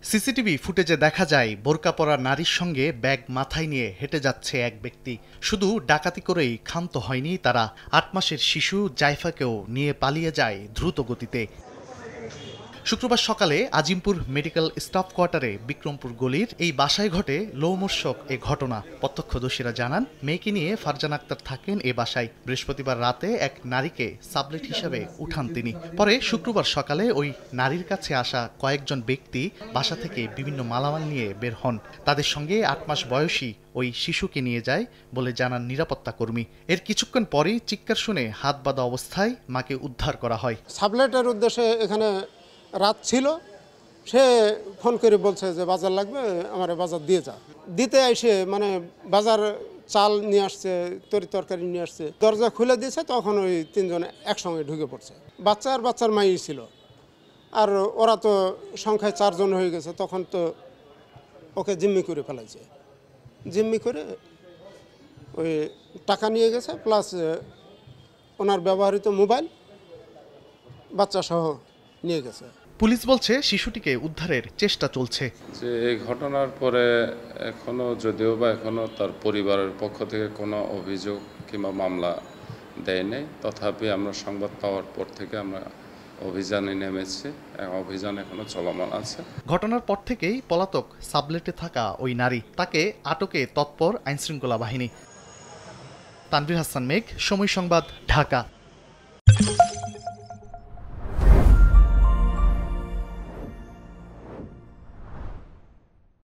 CCTV ফুটেজে দেখা যায় বোরকা পরা নারীর সঙ্গে ব্যাগ মাথায় নিয়ে হেঁটে যাচ্ছে এক ব্যক্তি। শুধু ডাকাতি করেই ক্ষান্ত হয়নি তারা, ৮ মাসের শিশু জাইফাকেও নিয়ে পালিয়ে যায় দ্রুত গতিতে। শুক্রবার সকালে আজিমপুর মেডিকেল স্টাফ কোয়ার্টারে বিক্রমপুর গলির এই বাসায় ঘটে লোমহর্ষক এ ঘটনা। প্রত্যক্ষদর্শীরা জানান, মেয়েকে নিয়ে ফারজানা আক্তার থাকেন এ বাসায়। বৃহস্পতিবার রাতে এক নারীকে সাবলেট হিসেবে উঠান তিনি। পরে শুক্রবার সকালে ওই নারীর কাছে আসা কয়েকজন ব্যক্তি বাসা থেকে বিভিন্ন মালামাল নিয়ে বের হন। তাদের সঙ্গে ৮ মাস বয়সী ওই শিশুকে নিয়ে যায় বলে জানান নিরাপত্তা কর্মী। এর কিছুক্ষণ পরেই চিৎকার শুনে হাত বাঁধা অবস্থায় মাকে উদ্ধার করা হয়। সাবলেটের উদ্দেশ্যে এখানে রাত ছিল, সে ফোন করে বলছে যে বাজার লাগবে, আমার বাজার দিয়ে যা। দিতে এসে মানে বাজার চাল নিয়ে আসছে, তরি তরকারি নিয়ে আসছে, দরজা খুলে দিয়েছে, তখন ওই তিনজন একসঙ্গে ঢুকে পড়ছে। বাচ্চার মাই ছিল, আর ওরা তো সংখ্যায় 4 জন হয়ে গেছে। তখন তো ওকে জিম্মি করে ফেলাইছে, জিম্মি করে ওই টাকা নিয়ে গেছে, প্লাস ওনার ব্যবহৃত মোবাইল বাচ্চা সহ নিয়ে গেছে। পুলিশ বলছে শিশুটিকে উদ্ধারের চেষ্টা চলছে। যে এই ঘটনার পরে যদিও তার পরিবারের পক্ষ থেকে কোনো অভিযোগ কিংবা মামলা দেয় নাই, তথাপি আমরা সংবাদ পাওয়ার পর থেকে আমরা অভিযানে নেমেছি। অভিযান এখনো চলমান আছে। ঘটনার পর থেকেই পলাতক সাবলেটে থাকা ওই নারী, তাকে আটকে তৎপর আইনশৃঙ্খলা বাহিনী। তানভীর হাসান মেঘ, সময় সংবাদ, ঢাকা।